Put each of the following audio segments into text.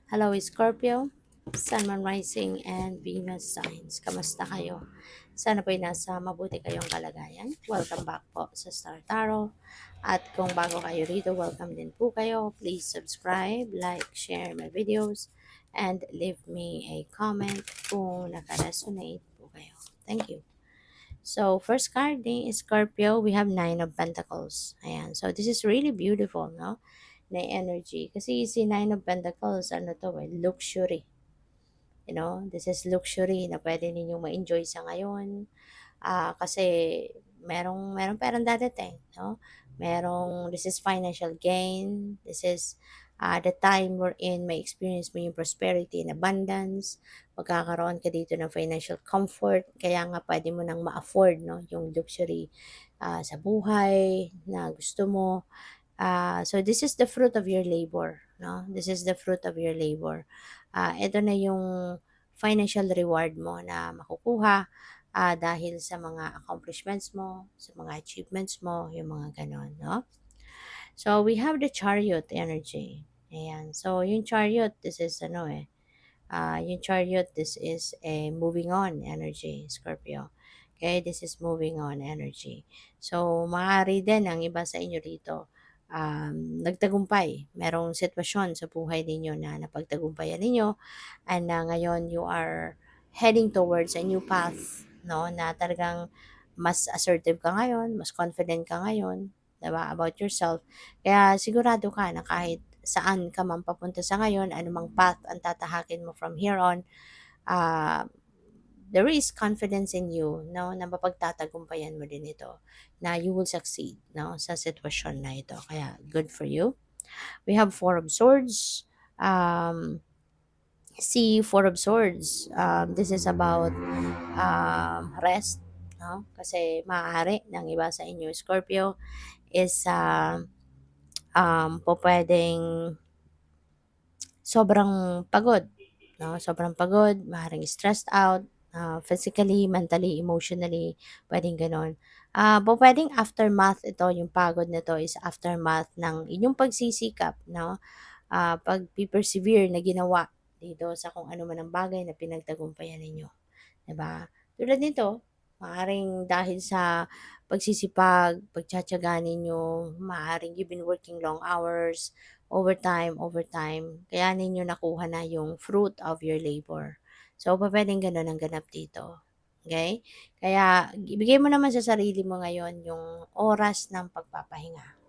Hello Scorpio, Sun, Moon Rising, and Venus signs. Kamusta kayo? Sana po'y nasa mabuti kayong kalagayan. Welcome back po sa Star Tarot. At kung bago kayo rito, welcome din po kayo. Please subscribe, like, share my videos, and leave me a comment kung nakaresonate po kayo. Thank you. So, first card ni Scorpio, we have Nine of Pentacles. Ayan. So, this is really beautiful, no? Na energy. Kasi si Nine of Pentacles, ano to luxury. You know, this is luxury na pwede ninyong ma-enjoy sa ngayon. Kasi merong perang dadating, no? This is financial gain. This is the time wherein may experience mo yung prosperity and abundance. Magkakaroon ka dito ng financial comfort. Kaya nga pwede mo nang ma-afford, no? Yung luxury sa buhay na gusto mo. So this is the fruit of your labor, no? This is the fruit of your labor. Ito na yung financial reward mo na makukuha dahil sa mga accomplishments mo, sa mga achievements mo, yung mga ganon, no? So we have the chariot energy. Ayan. So yung chariot, this is yung chariot, this is a moving on energy, Scorpio. Okay, this is moving on energy. So, maaari din ang iba sa inyo rito, nagtagumpay. Merong sitwasyon sa buhay ninyo na napagtagumpayan ninyo and na ngayon you are heading towards a new path, no? Na talagang mas assertive ka ngayon, mas confident ka ngayon, 'di ba, about yourself. Kaya sigurado ka na kahit saan ka man papunta sa ngayon, anumang path ang tatahakin mo from here on, ah, there is confidence in you, no, na mapagtatagumpayan mo din ito, na you will succeed, no, sa sitwasyon na ito. Kaya, good for you. We have Four of Swords. Um, Four of Swords. This is about rest, no? Kasi maaari ng iba sa inyo, Scorpio, is po pwedeng sobrang pagod, no? Sobrang pagod, maaaring stressed out, physically, mentally, emotionally, pwedeng gano'n. Puwedeng aftermath ito, yung pagod na 'to is aftermath ng inyong pagsisikap, 'no? Pagpe-persevere na ginawa dito sa kung ano man ang bagay na pinagtagumpayan ninyo, 'di ba? Tulad nito, maaaring dahil sa pagsisipag, pagtitiyaga ninyo, maaaring you've been working long hours, overtime, kaya ninyo nakuha na yung fruit of your labor. So, pupuwedeng gano'n ang ganap dito, okay? Kaya ibigay mo naman sa sarili mo ngayon yung oras ng pagpapahinga.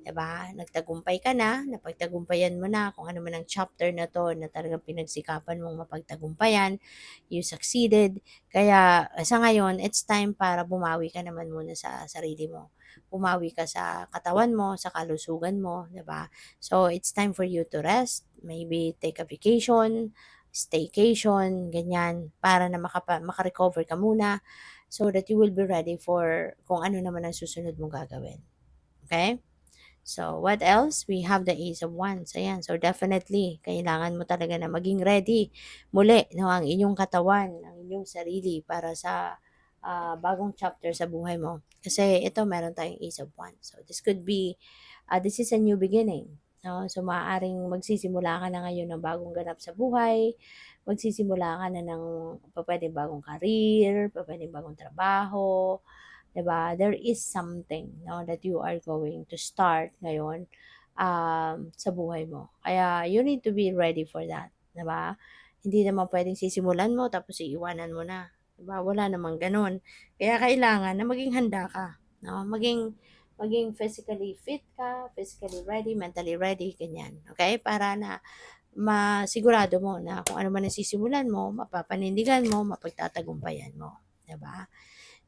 'Di ba? Nagtagumpay ka na, napagtagumpayan mo na kung ano man ang chapter na 'to na talagang pinagsikapan mong mapagtagumpayan, you succeeded. Kaya sa ngayon, it's time para bumawi ka naman muna sa sarili mo. Bumawi ka sa katawan mo, sa kalusugan mo, 'di ba? So, it's time for you to rest, maybe take a vacation, staycation, ganyan, para na maka-recover ka muna so that you will be ready for kung ano naman ang susunod mong gagawin. Okay? So, what else? We have the Ace of Wands. Ayan. So, definitely, kailangan mo talaga na maging ready muli, no, ang inyong katawan, ang inyong sarili para sa bagong chapter sa buhay mo. Kasi ito, meron tayong Ace of Wands. So, this is a new beginning. No? So, maaaring magsisimula ka na ngayon ng bagong ganap sa buhay. Magsisimula ka na ng pwedeng bagong career, pwedeng bagong trabaho, 'di ba? There is something, no, that you are going to start ngayon sa buhay mo. Kaya you need to be ready for that, 'di ba? Hindi naman pwedeng sisimulan mo tapos iiwanan mo na, 'di ba? Wala namang gano'n. Kaya kailangan na maging handa ka, no? Maging physically fit ka, physically ready, mentally ready, ganyan. Okay? Para na masigurado mo na kung ano man ang sisimulan mo, mapapanindigan mo, mapagtatagumpayan mo, 'di ba?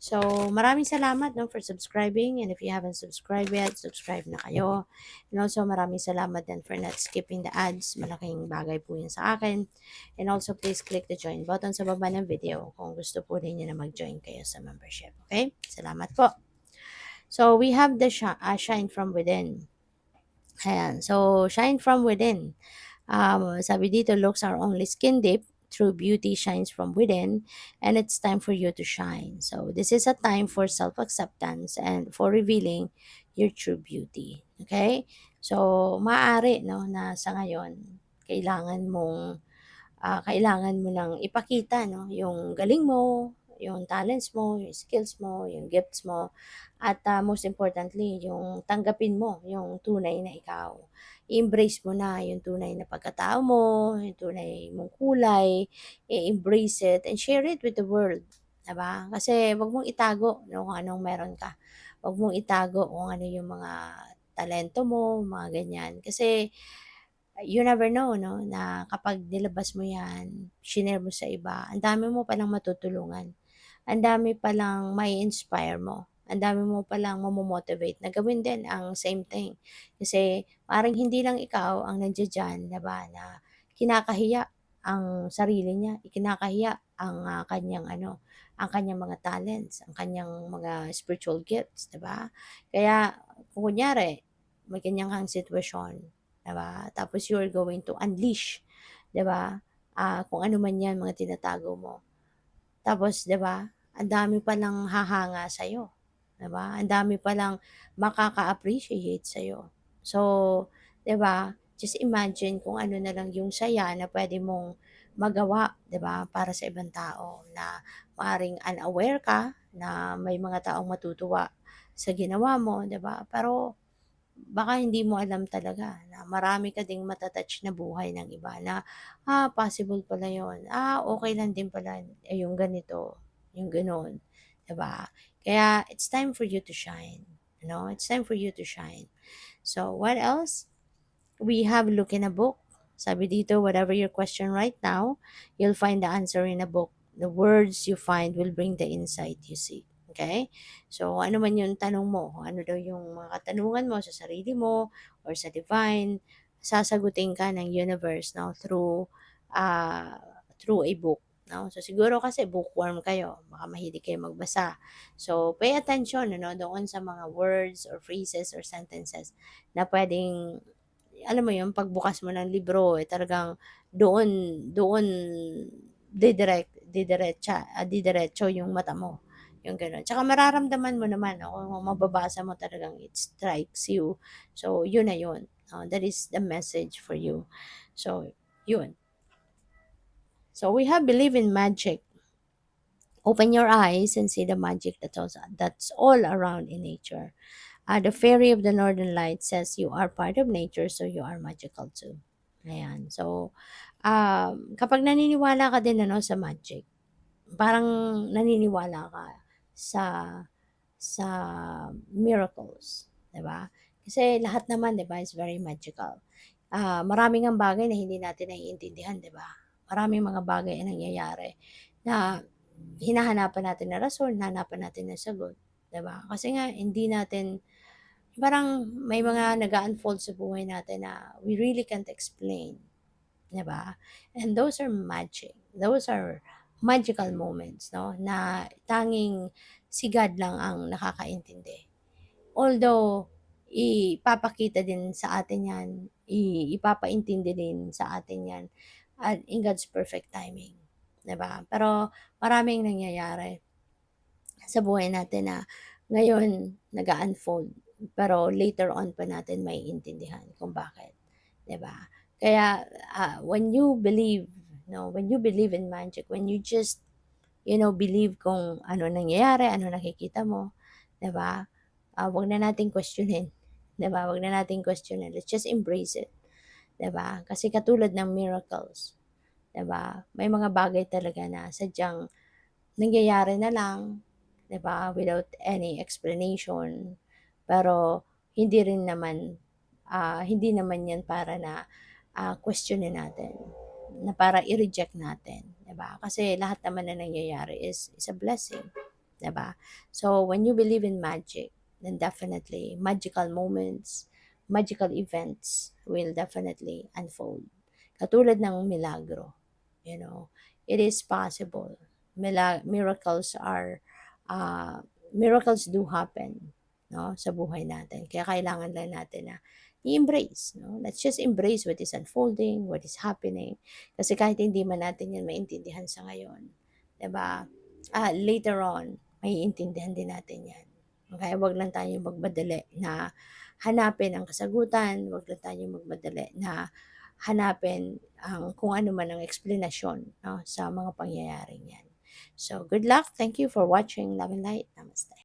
So, maraming salamat, no, for subscribing, and if you haven't subscribed yet, subscribe na kayo. And also, maraming salamat din for not skipping the ads. Malaking bagay po yun sa akin. And also, please click the join button sa baba ng video kung gusto po ninyo na mag-join kayo sa membership. Okay? Salamat po. So, we have the shine from within. Ayan. So, shine from within. Sabi dito, looks are only skin deep. True beauty shines from within, and it's time for you to shine. So, this is a time for self-acceptance and for revealing your true beauty. Okay? So, maaari, no, na sa ngayon, kailangan mo ng ipakita 'no, yung galing mo, yung talents mo, yung skills mo, yung gifts mo, at, most importantly yung tanggapin mo yung tunay na ikaw. I-embrace mo na yung tunay na pagkatao mo, yung tunay mong kulay, i-embrace it and share it with the world, 'di ba? Kasi 'wag mong itago 'no, kung anong meron ka. 'Wag mong itago kung ano yung mga talento mo, mga ganyan. Kasi you never know 'no, na kapag nilabas mo 'yan, shinare mo sa iba, ang dami mo palang matutulungan. Ang dami palang mai-inspire mo. Ang dami mo palang mamomotivate na gawin din ang same thing. Kasi parang hindi lang ikaw ang nandiya-diyan, 'di ba, na kinakahiya ang sarili niya, ikinakahiya ang, kaniyang ano, ang kaniyang mga talents, ang kaniyang mga spiritual gifts, 'di ba? Kaya kung kunyari may ganyan kang sitwasyon, 'di ba, tapos you are going to unleash, 'di ba, kung ano man 'yan mga tinatago mo. Tapos 'di ba, ang dami palang hahanga sa'yo, 'di ba? Ang dami palang makaka-appreciate sa'yo. So, 'di ba, just imagine kung ano na lang yung saya na puwede mong magawa, 'di ba, para sa ibang tao na maaaring unaware ka na may mga taong matutuwa sa ginawa mo, 'di ba? Pero baka hindi mo alam talaga na marami ka ding mata-touch na buhay ng iba na, possible pala yun, okey lang din pala, yung ganito, yung gano'n, 'di ba? Kaya it's time for you to shine, it's time for you to shine. So, what else? We have look in a book. Sabi dito, whatever your question right now, you'll find the answer in a book. The words you find will bring the insight you seek. Okay? So, ano man yung tanong mo, kung ano daw yung mga katanungan mo sa sarili mo or sa divine, sasagutin ka ng universe no, uh, through a book. No? So, siguro kasi bookworm kayo, baka mahilig kayo magbasa. So, pay attention doon sa mga words or phrases or sentences na pwedeng alam mo 'yun, pagbukas mo ng libro, talagang doon doon didiretso yung mata mo, yung gano'n. Tsaka mararamdaman mo naman 'no, kung mababasa mo talagang it strikes you. So, 'yun na 'yun, that is the message for you. So, 'yun. So, we have believe in magic. Open your eyes and see the magic that's all around in nature. The fairy of the northern light says you are part of nature, so you are magical too. Ayan. So, kapag naniniwala ka din sa magic, parang naniniwala ka sa sa miracles, 'di ba? Kasi lahat naman 'di ba is very magical. Marami ngang bagay na hindi natin naiintindihan, 'di ba? Maraming mga bagay ang nangyayari na hinahanapan natin ng rason, hinahanapan natin ng sagot, 'di ba? Kasi nga hindi natin parang may mga nag-a-unfold sa buhay natin na we really can't explain, 'di ba? And those are magic. Those are magical moments, no? Na tanging si God lang ang nakakaintindi. Although, ipapakita din sa atin yan, ipapaintindi din sa atin yan at in God's perfect timing, 'di ba? Pero maraming nangyayari sa buhay natin na ngayon nag-a-unfold, pero later on pa natin maiintindihan kung bakit, 'di ba? Kaya, when you believe, no, when you believe in magic, when you just, believe kung ano nangyayari, ano nakikita mo, 'di ba? 'Wag na nating questionin, 'di ba? Wag na nating questionin. Let's just embrace it, 'di ba? Kasi katulad ng miracles, 'di ba? May mga bagay talaga na sadyang nangyayari na lang, 'di ba, without any explanation. Pero hindi naman 'yan para na, questionin natin, na para i-reject natin, 'di ba? Kasi lahat naman na nangyayari is a blessing, 'di ba? So, when you believe in magic, then definitely magical moments, magical events will definitely unfold. Katulad ng milagro, it is possible. Miracles do happen, no, sa buhay natin. Kaya kailangan lang natin na i-embrace, no? Let's just embrace what is unfolding, what is happening. Kasi kahit hindi man natin yan maintindihan sa ngayon, 'di ba? Later on, maiintindihan din natin yan. Kaya wag lang tayong magmadali na hanapin ang kasagutan, wag lang tayong magmadali na hanapin ang kung ano man ang eksplanasyon 'no, sa mga pangyayaring 'yan. So, good luck. Thank you for watching. Love and light. Namaste.